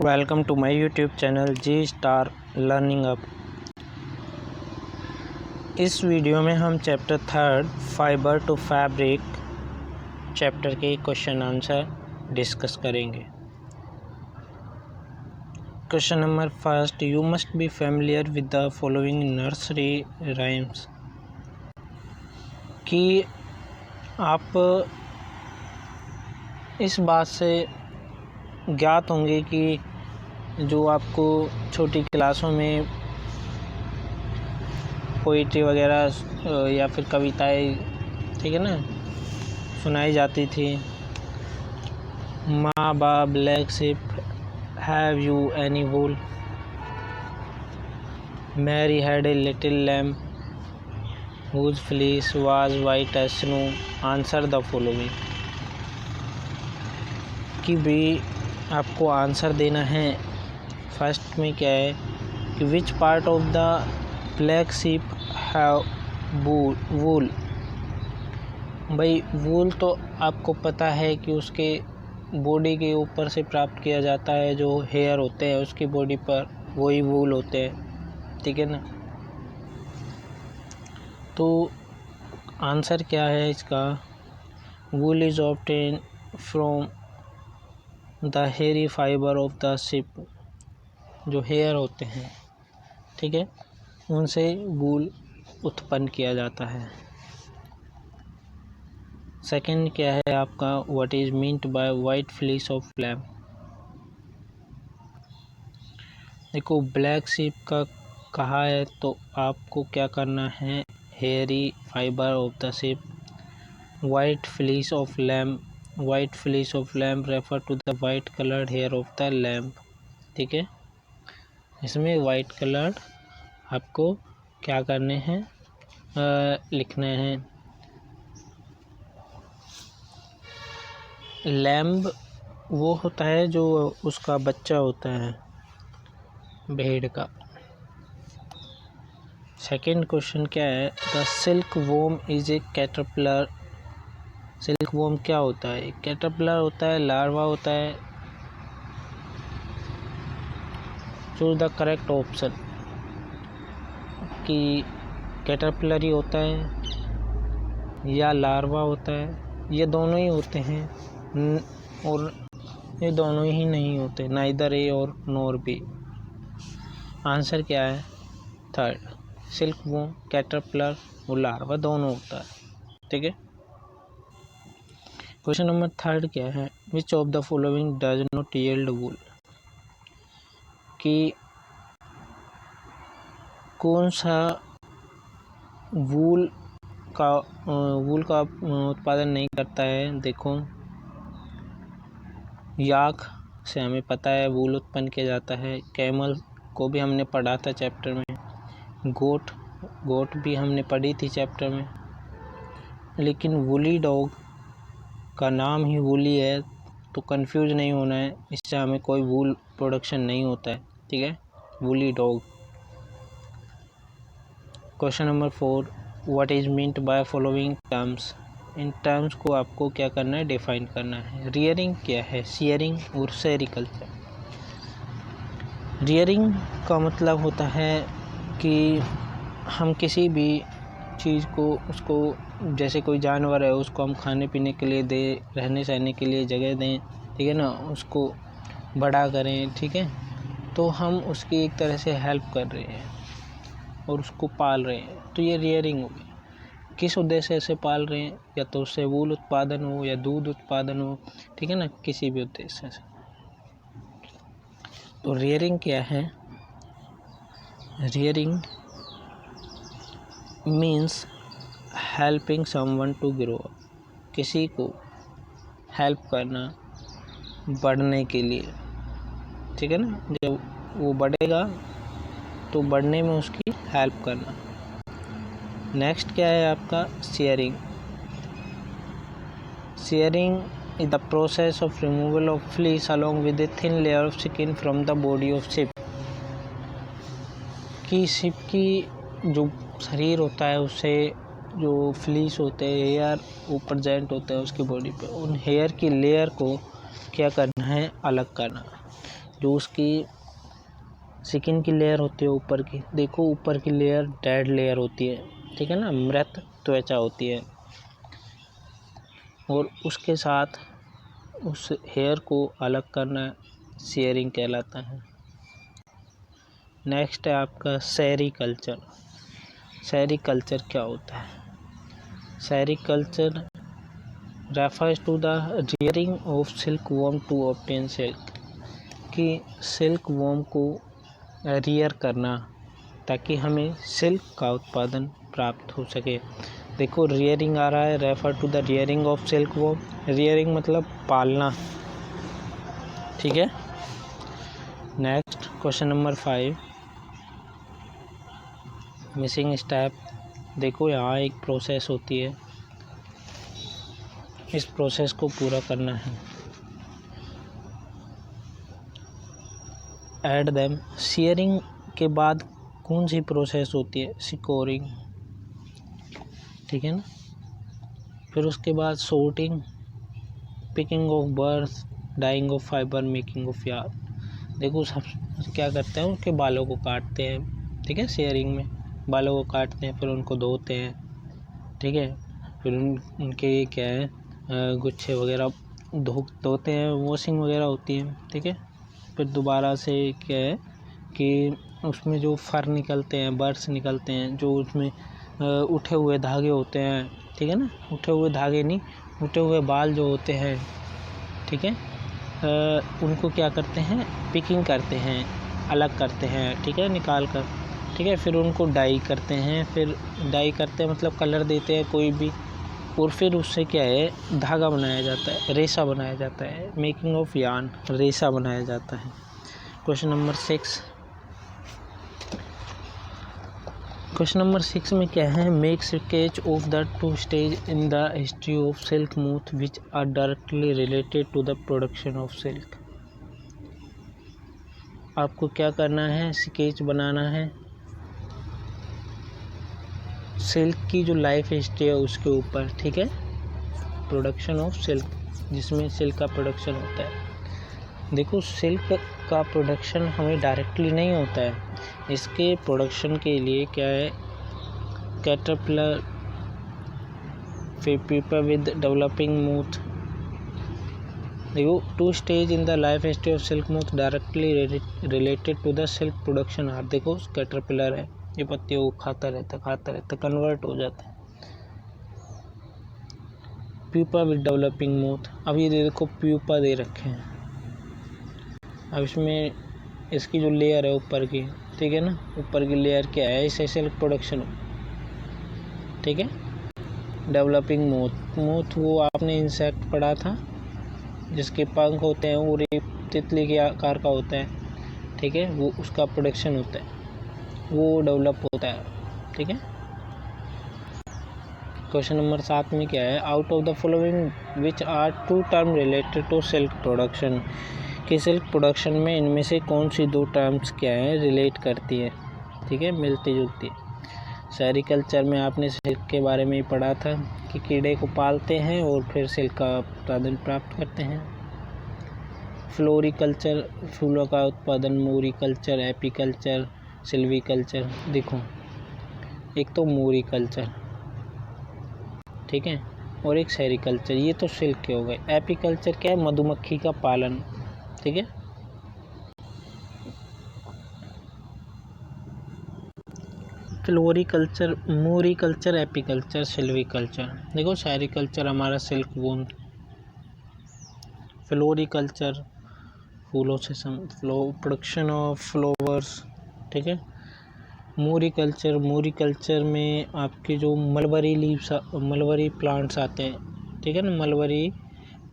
Welcome to my YouTube channel G star learning up. इस video में हम chapter 3 fibre to fabric chapter के question answer discuss करेंगे। Question number first, you must be familiar with the following nursery rhymes. कि आप इस बात से ज्ञात होंगे कि जो आपको छोटी क्लासों में पोइट्री वगैरह या फिर कविताएं, ठीक है ना, सुनाई जाती थी। माँ baa black sheep, have you any wool, Mary had a little lamb whose fleece was white as snow, answer the following. कि भी आपको आंसर देना है। फर्स्ट में क्या है कि which part of the black sheep have wool. भाई वूल तो आपको पता है कि उसके बॉडी के ऊपर से प्राप्त किया जाता है, जो हेयर होते हैं उसकी बॉडी पर वही वूल होते हैं, ठीक है ना। तो आंसर क्या है इसका, वूल is obtain from the hairy fibre of the ship. जो हेयर होते हैं, ठीक है, उनसे वूल उत्पन्न किया जाता है। सेकंड क्या है आपका, what is meant by white fleece of lamb. देखो ब्लैक शिप का कहा है तो आपको क्या करना है, hairy fibre of the sheep, white fleece of lamb. White fleece of lamb refer to the white coloured hair of the lamb, ठीक है। इसमें वाइट कलर्ड आपको क्या करने हैं, लिखने हैं। लैम्ब वो होता है जो उसका बच्चा होता है भेड़ का। सेकंड क्वेश्चन क्या है, the silk worm is a caterpillar. Silk worm क्या होता है, कैटरपिलर होता है, लार्वा होता है। Choose the correct option. कि कैटरपिलर ही होता है या लार्वा होता है, ये दोनों ही होते हैं और ये दोनों ही नहीं होते, नाइदर ए और नोर बी। आंसर क्या है, थर्ड, सिल्क वोम, कैटरपिलर और लार्वा दोनों होता है, ठीक है। क्वेश्चन नंबर थर्ड क्या है, which of the following does not yield wool. कि कौन सा वूल का उत्पादन नहीं करता है। देखो याक से हमें पता है वूल उत्पन्न किया जाता है, कैमल को भी हमने पढ़ा था चैप्टर में, गोट भी हमने पढ़ी थी चैप्टर में। लेकिन वूली डॉग का नाम ही वूली है तो कंफ्यूज नहीं होना है, इससे हमें कोई वूल प्रोडक्शन नहीं होता है, ठीक है, woolly dog. Question number 4, what is meant by following terms. In terms को आपको क्या करना है, डिफाइन करना है। रियरिंग क्या है, शेयरिंग और सेरिकल्चर। रियरिंग का मतलब होता है कि हम किसी भी चीज़ को, उसको जैसे कोई जानवर है उसको हम खाने पीने के लिए दें, रहने सहने के लिए जगह दें, ठीक है ना, उसको बड़ा करें, ठीक है। तो हम उसकी एक तरह से हेल्प कर रहे हैं और उसको पाल रहे हैं, तो ये रियरिंग होगी। किस उद्देश्य से पाल रहे हैं, या तो उससे वूल उत्पादन हो या दूध उत्पादन हो, ठीक है ना, किसी भी उद्देश्य से। तो रियरिंग क्या है, rearing means helping someone to grow up. किसी को हेल्प करना बढ़ने के लिए, ठीक है ना, जब वो बढ़ेगा तो बढ़ने में उसकी हेल्प करना। नेक्स्ट क्या है आपका, sharing. Sharing is the process of removal of fleece along with a thin layer of skin from the body of ship। कि शिप की जो शरीर होता है उससे जो फ्लीस होते हैं, हेयर वो प्रेजेंट होते हैं उसकी बॉडी पे, उन हेयर की लेयर को क्या करना है, अलग करना। जो उसकी स्किन की लेयर होती है ऊपर की, देखो ऊपर की लेयर डेड लेयर होती है, ठीक है ना, मृत त्वचा होती है, और उसके साथ उस हेयर को अलग करना शेयरिंग कहलाता है। नेक्स्ट है आपका सेरीकल्चर। सेरीकल्चर क्या होता है? Sericulture refers to the rearing of silk worm to obtain silk, कि सिल्क वॉर्म को रियर करना ताकि हमें सिल्क का उत्पादन प्राप्त हो सके। देखो रियरिंग आ रहा है, refer to the rearing of silk worm. Rearing मतलब पालना, ठीक है। Next question number 5, missing step. देखो यहाँ एक प्रोसेस होती है, इस प्रोसेस को पूरा करना है। ऐड देम, शेयरिंग के बाद कौन सी प्रोसेस होती है? सिकोरिंग, ठीक है ना। फिर उसके बाद sorting, picking of birds, dyeing of fibre, making of yarn. देखो सब क्या करते हैं, उनके बालों को काटते हैं, ठीक है, शेयरिंग में बालों को काटते हैं, फिर उनको धोते हैं, ठीक है, फिर उनके क्या है गुच्छे वगैरह धोते हैं, वॉशिंग वगैरह होती है, ठीक है। फिर दोबारा से क्या है कि उसमें जो फर निकलते हैं, बर्ड्स निकलते हैं, जो उसमें उठे हुए धागे होते हैं, ठीक है ना, उठे हुए धागे नहीं, उठे हुए बाल जो होते हैं, ठीक है, उनको क्या करते हैं, पिकिंग करते हैं, अलग करते हैं, ठीक है, निकाल कर, ठीक है। फिर उनको डाई करते हैं, फिर डाई करते हैं मतलब कलर देते हैं कोई भी, और फिर उससे क्या है धागा बनाया जाता है, रेशा बनाया जाता है, मेकिंग ऑफ यार्न, रेशा बनाया जाता है। क्वेश्चन नंबर 6, क्वेश्चन नंबर 6 में क्या है, make sketch of the 2 stage in the history of silk moth which are directly related to the production of silk. आपको क्या करना है, स्केच बनाना है सिल्क की जो लाइफ हिस्ट्री है उसके ऊपर, ठीक है, प्रोडक्शन ऑफ सिल्क, जिसमें सिल्क का प्रोडक्शन होता है। देखो सिल्क का प्रोडक्शन हमें डायरेक्टली नहीं होता है, इसके प्रोडक्शन के लिए क्या है, कैटरपिलर, फिर पीपा विद डेवलपिंग मूथ। देखो 2 stage in the life history of silk moth directly related to the silk production are. देखो कैटरपिलर है, ये पत्तियों को खाता रहता, कन्वर्ट हो जाता है। प्यूपा विद डेवलपिंग मूथ, अब ये देखो प्यूपा दे रखे हैं, अब इसमें इसकी जो लेयर है ऊपर की, ठीक है ना, ऊपर की लेयर क्या है, इससे सिल्क प्रोडक्शन, ठीक है। डेवलपिंग मूथ वो आपने इंसेक्ट पढ़ा था जिसके पंख होते हैं और एक तितली के आकार का होता है, ठीक है, वो उसका प्रोडक्शन होता है, वो डेवलप होता है, ठीक है। क्वेश्चन नंबर 7 में क्या है, out of the following which are 2 term related to silk production, कि सिल्क प्रोडक्शन में इनमें से कौन सी 2 टर्म्स क्या है, रिलेट करती है, ठीक है, मिलती जुलती है। सेरीकल्चर में आपने सिल्क के बारे में ही पढ़ा था कि कीड़े को पालते हैं और फिर सिल्क का उत्पादन प्राप्त करते हैं। फ्लोरिकल्चर, फूलों का उत्पादन, मोरिकल्चर, एपीकल्चर, सिल्वीकल्चर। देखो एक तो मोरिकल्चर, ठीक है, और एक सेरीकल्चर, ये तो सिल्क के हो गए। एपीकल्चर क्या है, मधुमक्खी का पालन, ठीक है। Floriculture, moriculture, apiculture, silviculture. देखो सेरीकल्चर हमारा सिल्क वून, फ्लोरिकल्चर फूलों से प्रोडक्शन ऑफ फ्लावर्स, ठीक है। मोरिकल्चर में आपके जो मलबरी लीव्स, मलबरी प्लांट्स आते हैं, ठीक है ना, मलबरी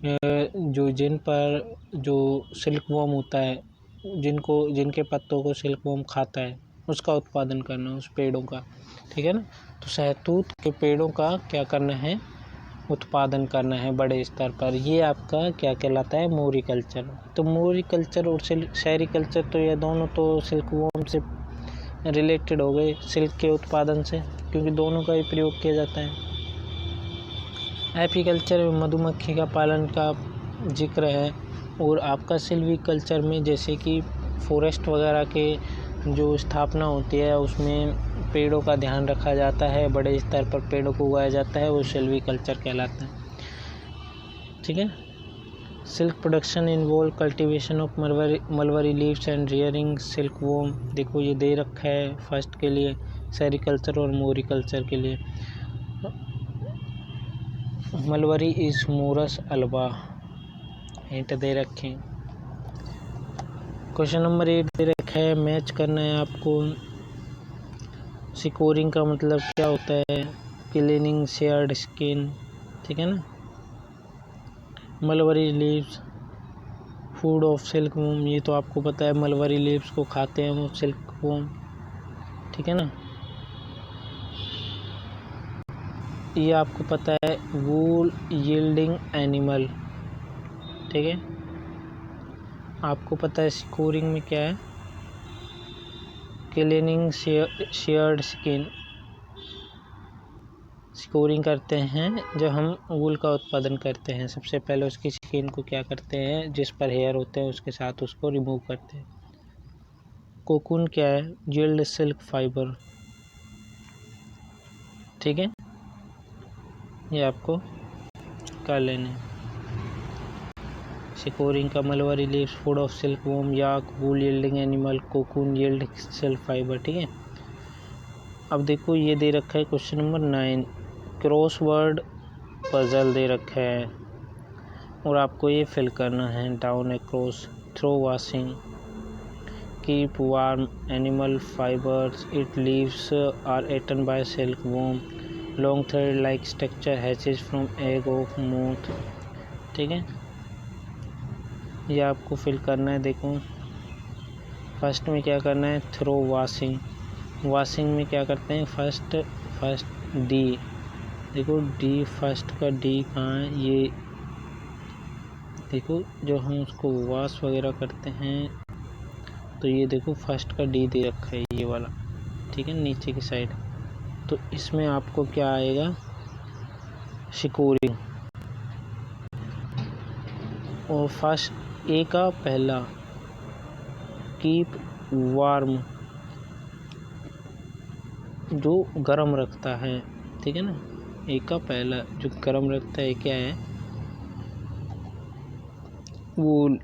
जो जिन पर जो सिल्क वॉर्म होता है, जिनके पत्तों को सिल्क वॉर्म खाता है, उसका उत्पादन करना, उस पेड़ों का, ठीक है ना। तो शहतूत के पेड़ों का क्या करना है, उत्पादन करना है बड़े स्तर पर, ये आपका क्या कहलाता है, मोरिकल्चर। तो मोरिकल्चर और सेरीकल्चर तो ये दोनों तो सिल्क वॉर्म से रिलेटेड हो गए, सिल्क के उत्पादन से, क्योंकि दोनों का ही प्रयोग किया जाता है। एपीकल्चर में मधुमक्खी का पालन का जिक्र है, और आपका सिल्वीकल्चर में जैसे कि फॉरेस्ट वगैरह के जो स्थापना होती है उसमें पेड़ों का ध्यान रखा जाता है, बड़े स्तर पर पेड़ों को उगाया जाता है, वो सिल्वीकल्चर कहलाता है। ठीक है। Silk production involve cultivation of mulberry leaves and rearing silk worm. देखो ये दे रखा है फर्स्ट के लिए सेरिकल्चर और मोरिकल्चर के लिए। Mulberry is Morus alba, hint दे रखे। क्वेश्चन नंबर 8 दे रखा है, मैच करना है आपको। सिकोरिंग का मतलब क्या होता है? क्लीनिंग शेयर्ड स्किन, ठीक है ना। Mulberry leaves food of silk worm, ये तो आपको पता है, मलबरी लीव्स को खाते हैं वो सिल्क वूम, ठीक है ना। ये आपको पता है वूल यील्डिंग एनिमल, ठीक है। आपको पता है स्कोरिंग में क्या है? Cleaning shared skin. स्कोरिंग करते हैं जब हम वूल का उत्पादन करते हैं, सबसे पहले उसकी स्किन को क्या करते हैं, जिस पर हेयर होते हैं उसके साथ उसको रिमूव करते हैं। कोकून क्या है? जिल्ड सिल्क फाइबर, ठीक है, ये आपको कर लेने। सिकोरिंग का mulberry leaves food of silk worm, yak wool yielding animal, cocoon yield silk fibre, ठीक है। अब देखो ये दे रखा है क्वेश्चन नंबर 9, क्रॉसवर्ड पजल दे रखा है और आपको ये फिल करना है। Down across, throw washing, keep warm, animal fibres, it leaves are eaten by silkworm, long thread like structure hatches from egg of moth, ठीक है। ये आपको फिल करना है। देखो फर्स्ट में क्या करना है, थ्रो वॉशिंग। वॉशिंग में क्या करते हैं, फर्स्ट डी, देखो डी, फर्स्ट का डी कहाँ है, ये देखो जो हम उसको वॉश वगैरह करते हैं तो ये देखो फर्स्ट का डी दे रखा है ये वाला, ठीक है, नीचे की साइड। तो इसमें आपको क्या आएगा, सिकोरिंग। और फर्स्ट ए का पहला कीप वार्म, जो गर्म रखता है, ठीक है ना। ए का पहला जो गर्म रखता है क्या है, वूल।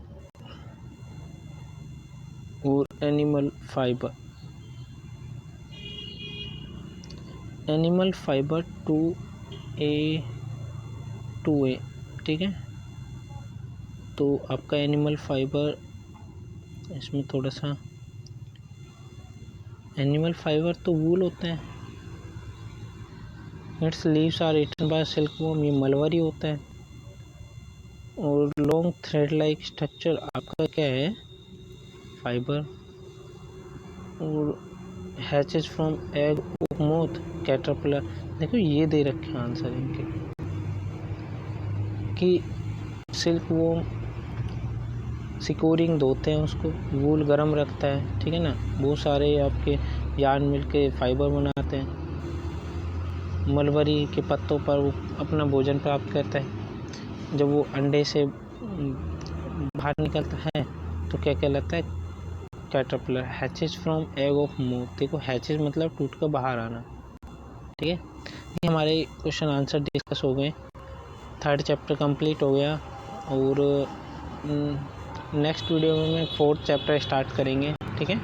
और animal fibre, animal fibre 2A, ठीक है। तो आपका एनिमल फाइबर, इसमें थोड़ा सा, एनिमल फाइबर तो वूल होता है, its leaves are eaten by silkworm, ये मलबरी होता है। और लॉन्ग थ्रेड लाइक स्ट्रक्चर आपका क्या है, फाइबर। और hatches from egg of moth, caterpillar. देखो ये दे रखे आंसर इनके कि सिल्कवॉर्म सिकोरिंग धोते हैं उसको, वूल गर्म रखता है, ठीक है ना। बहुत सारे आपके यार्न मिल के फाइबर बनाते हैं, मलबरी के पत्तों पर वो अपना भोजन प्राप्त करता है। जब वो अंडे से बाहर निकलता है तो क्या कहलाता है, caterpillar. Hatches from egg of moth, देखो हैचेज मतलब टूट कर बाहर आना, ठीक है। ये हमारे क्वेश्चन आंसर डिस्कस हो गए, 3rd चैप्टर कंप्लीट हो गया। और नेक्स्ट वीडियो में 4th चैप्टर स्टार्ट करेंगे, ठीक है।